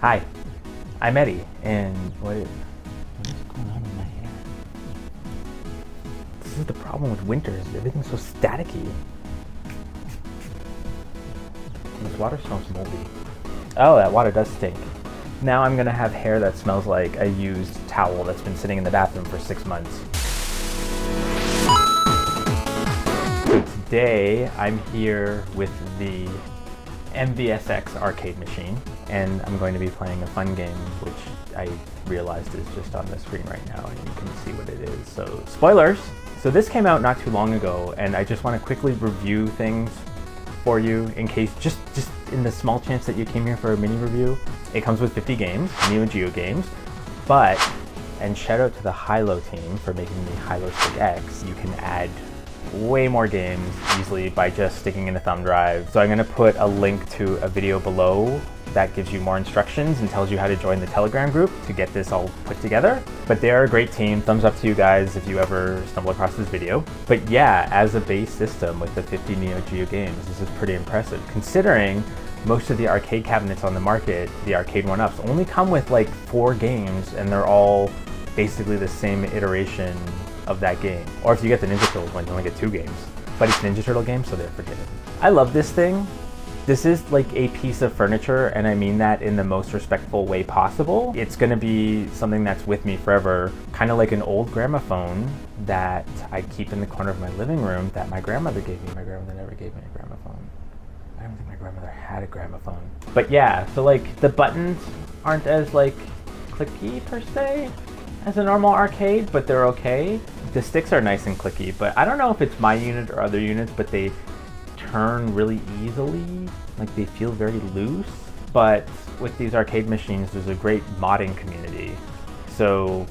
Hi, I'm Eddie, and what is going on in my hair? This is the problem with winters. Everything's so staticky. This water smells moldy. Oh, that water does stink. Now I'm gonna have hair that smells like a used towel that's been sitting in the bathroom for 6 months. So today I'm here with the MVSX arcade machine, and I'm going to be playing a fun game, which I realized is just on the screen right now, and you can see what it is. So, spoilers! So this came out not too long ago, and I just want to quickly review things for you in case, just in the small chance that you came here for a mini review. It comes with 50 games, Neo Geo games, but, and shout out to the Hylo Team for making the Hylo Stick X, you can add way more games easily by just sticking in a thumb drive. So I'm going to put a link to a video below that gives you more instructions and tells you how to join the Telegram group to get this all put together. But they are a great team. Thumbs up to you guys if you ever stumble across this video. But yeah, as a base system with the 50 Neo Geo games, this is pretty impressive considering most of the arcade cabinets on the market, the arcade 1-ups, only come with like 4 games and they're all basically the same iteration of that game. Or if you get the Ninja Turtles one, you only get 2 games. But it's Ninja Turtle game, so they're forgiven. I love this thing. This is like a piece of furniture, and I mean that in the most respectful way possible. It's gonna be something that's with me forever, kind of like an old gramophone that I keep in the corner of my living room that my grandmother gave me. My grandmother never gave me a gramophone. I don't think my grandmother had a gramophone. But yeah, so like the buttons aren't as like clicky per se as a normal arcade, but they're okay. The sticks are nice and clicky, but I don't know if it's my unit or other units, but they turn really easily. Like they feel very loose. But with these arcade machines, there's a great modding community. So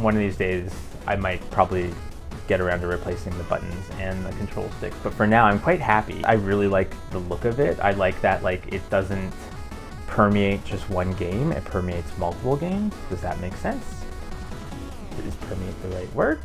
one of these days, I might probably get around to replacing the buttons and the control sticks. But for now, I'm quite happy. I really like the look of it. I like that like it doesn't permeate just one game, it permeates multiple games. Does that make sense? Is permeate the right word?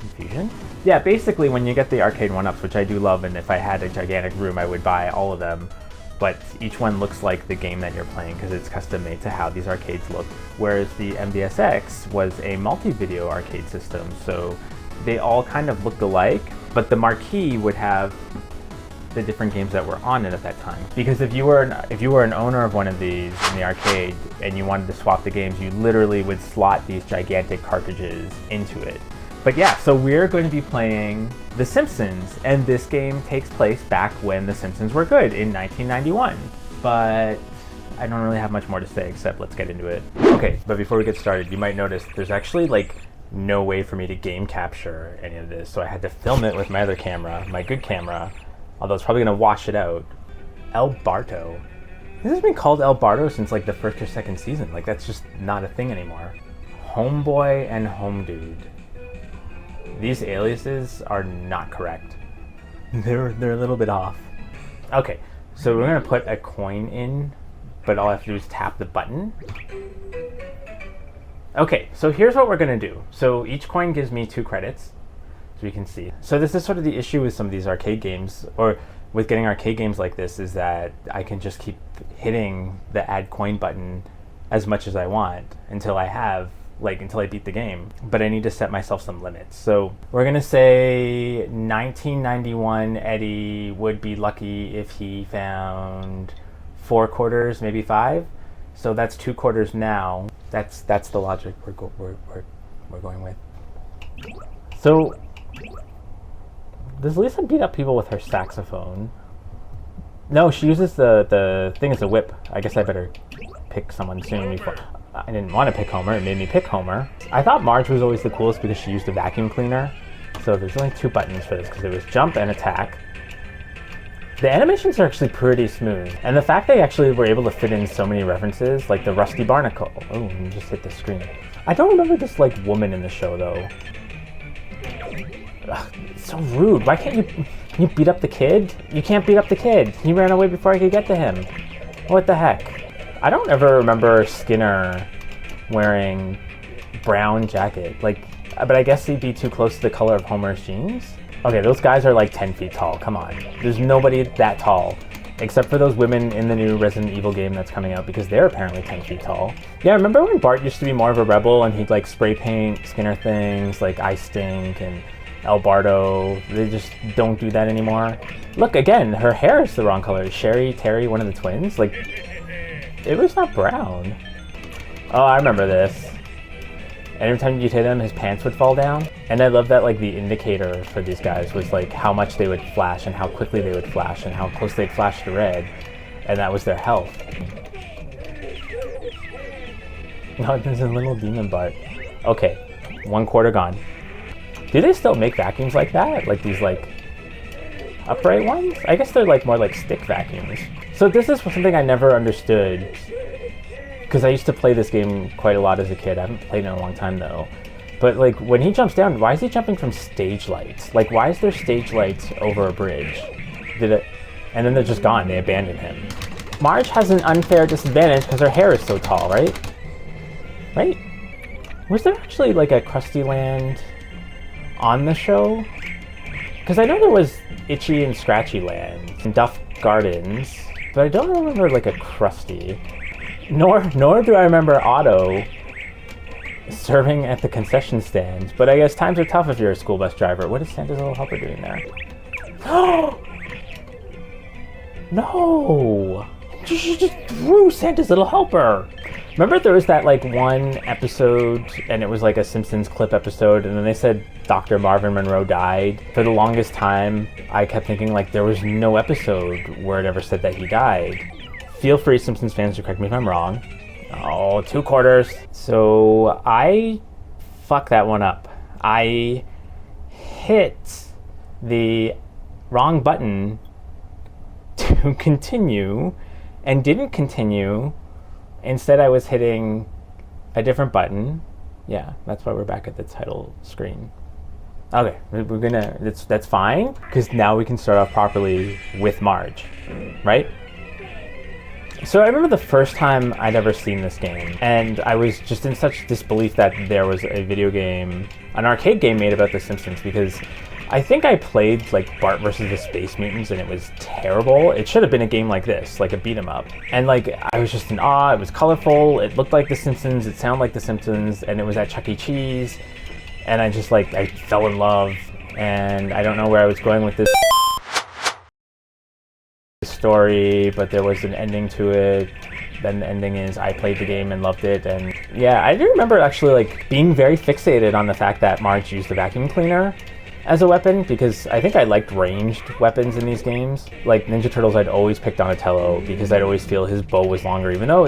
Confusion? Yeah, basically when you get the arcade 1-ups, which I do love, and if I had a gigantic room I would buy all of them, but each one looks like the game that you're playing because it's custom made to how these arcades look, whereas the MVSX was a multi-video arcade system, so they all kind of looked alike, but the marquee would have the different games that were on it at that time. Because if you were an owner of one of these in the arcade and you wanted to swap the games, you literally would slot these gigantic cartridges into it. But yeah, so we're going to be playing The Simpsons, and this game takes place back when The Simpsons were good in 1991. But I don't really have much more to say except let's get into it. Okay, but before we get started, you might notice there's actually like no way for me to game capture any of this, so I had to film it with my other camera, my good camera. Although it's probably gonna wash it out. El Barto. This has been called El Barto since like the first or second season. Like that's just not a thing anymore. Homeboy and Home Dude. These aliases are not correct. They're a little bit off. Okay, so we're gonna put a coin in, but all I have to do is tap the button. Okay, so here's what we're gonna do. So each coin gives me 2 credits. So you can see. So this is sort of the issue with some of these arcade games, or with getting arcade games like this, is that I can just keep hitting the add coin button as much as I want until I beat the game. But I need to set myself some limits. So we're gonna say 1991 Eddie would be lucky if he found 4 quarters, maybe 5. So that's 2 quarters now. That's the logic we're going with. So does Lisa beat up people with her saxophone? No, she uses the thing as a whip. I guess I better pick someone soon before. I didn't want to pick Homer, it made me pick Homer. I thought Marge was always the coolest because she used a vacuum cleaner. So there's only 2 buttons for this because it was jump and attack. The animations are actually pretty smooth. And the fact they actually were able to fit in so many references, like the Rusty Barnacle. Oh, and just hit the screen. I don't remember this like woman in the show though. Ugh, it's so rude. Why can't you beat up the kid? You can't beat up the kid. He ran away before I could get to him. What the heck? I don't ever remember Skinner wearing brown jacket. Like, but I guess he'd be too close to the color of Homer's jeans. Okay, those guys are like 10 feet tall. Come on. There's nobody that tall except for those women in the new Resident Evil game that's coming out, because they're apparently 10 feet tall. Yeah, remember when Bart used to be more of a rebel and he'd like spray paint Skinner things like I Stink and El Bardo? They just don't do that anymore. Look, again, her hair is the wrong color. Sherry, Terry, one of the twins, like, it was not brown. Oh, I remember this. Every time you'd hit him, his pants would fall down. And I love that, like, the indicator for these guys was like how much they would flash and how quickly they would flash and how close they'd flash to red. And that was their health. No, there's a little demon Bart. Okay, 1/4 gone. Do they still make vacuums like that? Like these, like, upright ones? I guess they're like more like stick vacuums. So this is something I never understood, because I used to play this game quite a lot as a kid. I haven't played it in a long time though. But like when he jumps down, why is he jumping from stage lights? Like, why is there stage lights over a bridge? And then they're just gone, they abandoned him. Marge has an unfair disadvantage because her hair is so tall, right? Right? Was there actually like a Krusty Land on the show? Because I know there was Itchy and Scratchy Land and Duff Gardens, but I don't remember like a Krusty. Nor do I remember Otto serving at the concession stand. But I guess times are tough if you're a school bus driver. What is Santa's Little Helper doing there? Oh! No! She just threw Santa's Little Helper! Remember there was that like one episode, and it was like a Simpsons clip episode, and then they said Dr. Marvin Monroe died. For the longest time, I kept thinking like there was no episode where it ever said that he died. Feel free, Simpsons fans, to correct me if I'm wrong. Oh, 2/4. So I fucked that one up. I hit the wrong button to continue and didn't continue. Instead, I was hitting a different button. Yeah, that's why we're back at the title screen. Okay, we're gonna, that's fine, because now we can start off properly with Marge, right? So I remember the first time I'd ever seen this game, and I was just in such disbelief that there was a video game, an arcade game made about The Simpsons, because I think I played like Bart versus the Space Mutants and it was terrible. It should have been a game like this, like a beat 'em up. And like I was just in awe. It was colorful. It looked like The Simpsons. It sounded like The Simpsons, and it was at Chuck E. Cheese. And I just like I fell in love. And I don't know where I was going with this story, but there was an ending to it. Then the ending is I played the game and loved it. And yeah, I do remember actually like being very fixated on the fact that Marge used the vacuum cleaner as a weapon, because I think I liked ranged weapons in these games. Like Ninja Turtles, I'd always pick Donatello because I'd always feel his bow was longer, even though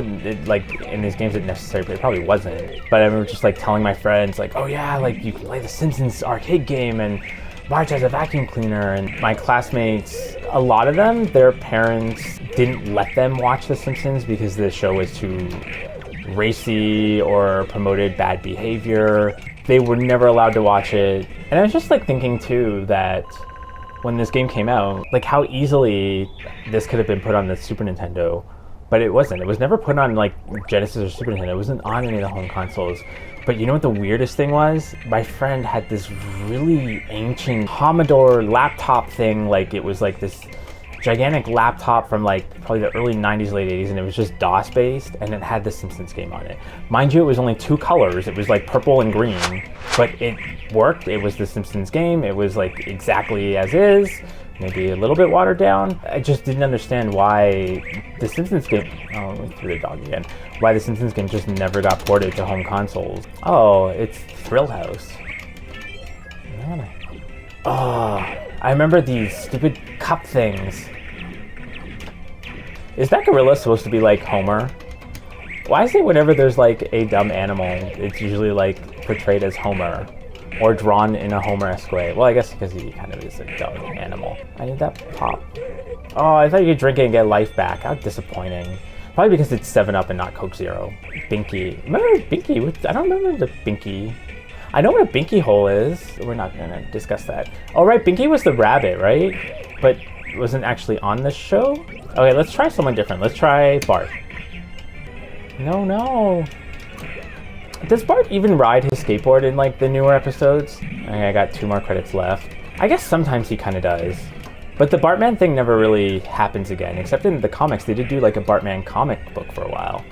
like in these games it necessary, but it probably wasn't. But I remember just like telling my friends like, oh yeah, like you can play the Simpsons arcade game and Marge has a vacuum cleaner. And my classmates, a lot of them, their parents didn't let them watch The Simpsons because the show was too racy or promoted bad behavior. They were never allowed to watch it. And I was just like thinking too that when this game came out, like how easily this could have been put on the Super Nintendo, but it wasn't. It was never put on like Genesis or Super Nintendo. It wasn't on any of the home consoles. But you know what the weirdest thing was? My friend had this really ancient Commodore laptop thing. Like it was like this gigantic laptop from like probably the early 90s, late 80s, and it was just DOS based, and it had the Simpsons game on it. Mind you, it was only 2 colors. It was like purple and green, but it worked. It was the Simpsons game. It was like exactly as is, maybe a little bit watered down. I just didn't understand why the Simpsons game, oh, we threw the dog again, why the Simpsons game just never got ported to home consoles. Oh, it's Thrill House. Oh, I remember these stupid cup things. Is that gorilla supposed to be like Homer? Why is it whenever there's like a dumb animal, it's usually like portrayed as Homer or drawn in a Homer-esque way? Well, I guess because he kind of is a dumb animal. I need that pop. Oh, I thought you could drink it and get life back. How disappointing. Probably because it's 7-Up and not Coke Zero. Binky. Remember Binky? I don't remember the Binky. I know what a Binky hole is. We're not going to discuss that. Oh, right. Binky was the rabbit, right? But wasn't actually on the show? Okay, let's try someone different. Let's try Bart. No. Does Bart even ride his skateboard in like the newer episodes? Okay, I got 2 more credits left. I guess sometimes he kind of does. But the Bartman thing never really happens again, except in the comics. They did do like a Bartman comic book for a while.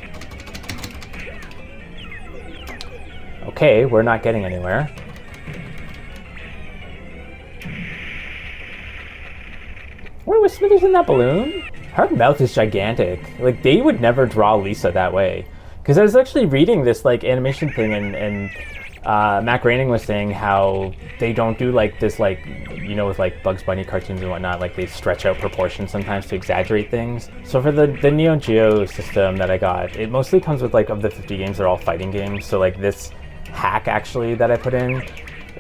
Okay, we're not getting anywhere. Wait, was Smithers in that balloon? Her mouth is gigantic. Like, they would never draw Lisa that way. Because I was actually reading this like animation thing, and Matt Groening was saying how they don't do like this, like, you know, with like Bugs Bunny cartoons and whatnot, like they stretch out proportions sometimes to exaggerate things. So for the Neo Geo system that I got, it mostly comes with like, of the 50 games, they're all fighting games. So like this hack actually that I put in,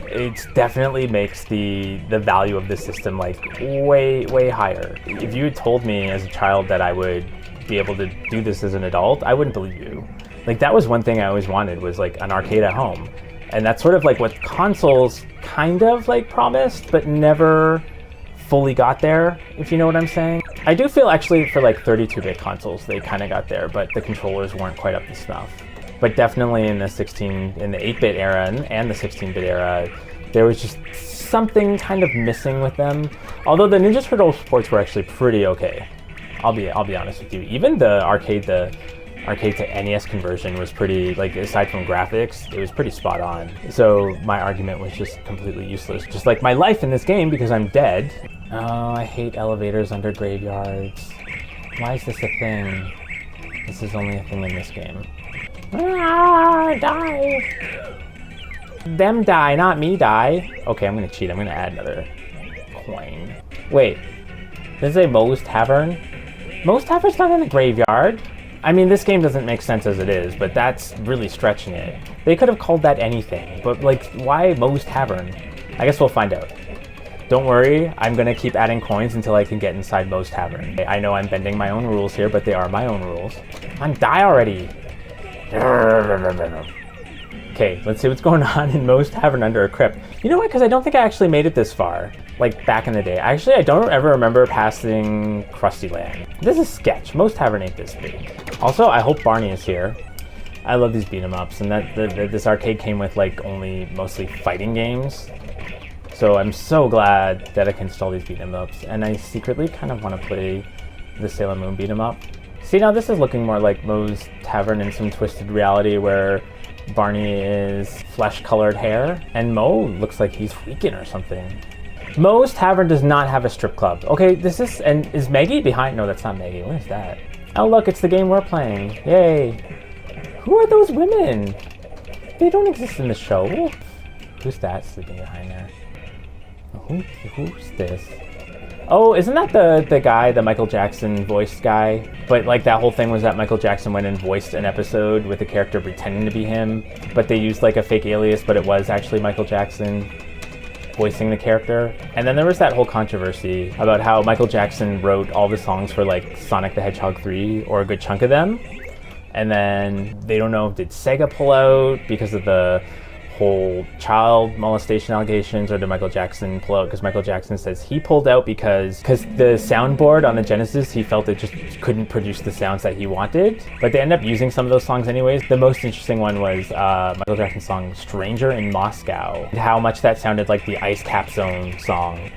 it definitely makes the value of the system like way higher. If you had told me as a child that I would be able to do this as an adult, I wouldn't believe you. Like, that was one thing I always wanted, was like an arcade at home. And that's sort of like what consoles kind of like promised, but never fully got there, if you know what I'm saying. I do feel actually for like 32-bit consoles, they kind of got there, but the controllers weren't quite up to snuff. But definitely in the 8-bit era and the 16-bit era, there was just something kind of missing with them. Although the Ninja Turtles ports were actually pretty okay. I'll be honest with you. Even the arcade to NES conversion was pretty, like, aside from graphics, it was pretty spot on. So my argument was just completely useless. Just like my life in this game, because I'm dead. Oh, I hate elevators under graveyards. Why is this a thing? This is only a thing in this game. Ah, die! Them die, not me die. Okay, I'm gonna cheat. I'm gonna add another coin. Wait, this is a Moe's Tavern? Moe's Tavern's not in a graveyard. I mean, this game doesn't make sense as it is, but that's really stretching it. They could have called that anything, but like, why Moe's Tavern? I guess we'll find out. Don't worry, I'm gonna keep adding coins until I can get inside Moe's Tavern. I know I'm bending my own rules here, but they are my own rules. Die already! Okay, let's see what's going on in Moe's Tavern under a crypt. You know what, because I don't think I actually made it this far, like back in the day. Actually, I don't ever remember passing Krusty Land. This is sketch. Moe's Tavern ain't this big. Also, I hope Barney is here. I love these beat 'em ups, and that this arcade came with like only mostly fighting games. So I'm so glad that I can install these beat 'em ups, and I secretly kind of want to play the Sailor Moon beat 'em up. See, now this is looking more like Moe's Tavern in some twisted reality where Barney is flesh-colored hair, and Moe looks like he's freaking or something. Moe's Tavern does not have a strip club. Okay, this is, and is Maggie behind? No, that's not Maggie. What is that? Oh look, it's the game we're playing. Yay. Who are those women? They don't exist in the show. Who's that sleeping behind there? Who's this? Oh, isn't that the guy, the Michael Jackson voiced guy? But like that whole thing was that Michael Jackson went and voiced an episode with a character pretending to be him, but they used like a fake alias, but it was actually Michael Jackson voicing the character. And then there was that whole controversy about how Michael Jackson wrote all the songs for like Sonic the Hedgehog 3, or a good chunk of them. And then they don't know, did Sega pull out because of the whole child molestation allegations, or did Michael Jackson pull out because Michael Jackson says he pulled out because the soundboard on the Genesis, he felt it just couldn't produce the sounds that he wanted. But they end up using some of those songs anyways. The most interesting one was Michael Jackson's song Stranger in Moscow, and how much that sounded like the Ice Cap Zone song.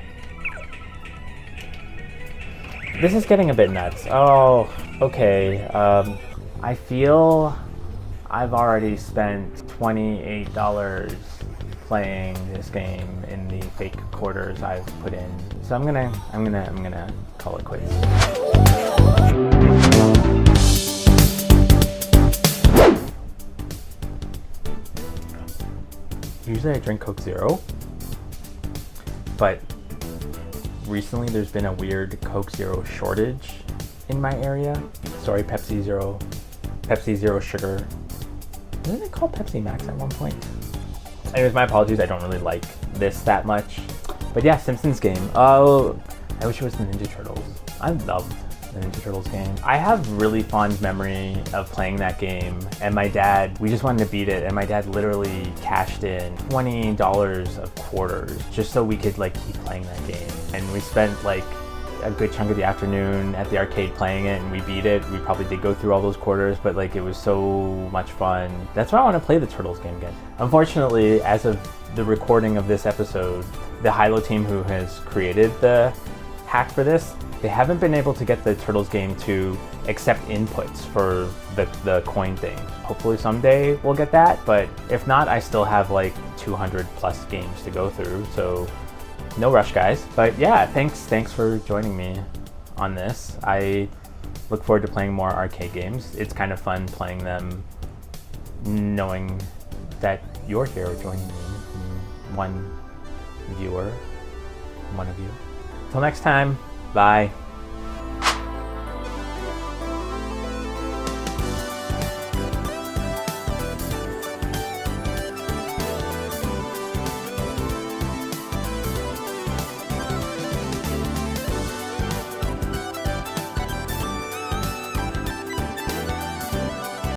This is getting a bit nuts. Oh, okay. I feel I've already spent $28 playing this game in the fake quarters I've put in. So I'm gonna call it quits. Usually I drink Coke Zero, but recently there's been a weird Coke Zero shortage in my area. Sorry, Pepsi Zero Sugar. Wasn't it called Pepsi Max at one point? Anyways, my apologies, I don't really like this that much. But yeah, Simpsons game. Oh, I wish it was the Ninja Turtles. I loved the Ninja Turtles game. I have really fond memory of playing that game, and my dad, we just wanted to beat it, and my dad literally cashed in $20 of quarters just so we could like keep playing that game. And we spent like a good chunk of the afternoon at the arcade playing it, and we beat it. We probably did go through all those quarters, but like it was so much fun. That's why I want to play the Turtles game again. Unfortunately, as of the recording of this episode, the Hylo team who has created the hack for this. They haven't been able to get the Turtles game to accept inputs for the coin thing. Hopefully someday we'll get that, but if not, I still have like 200 plus games to go through, so no rush, guys. But yeah, thanks for joining me on this. I look forward to playing more arcade games. It's kind of fun playing them knowing that you're here joining me. One viewer, one of you. Till next time, bye.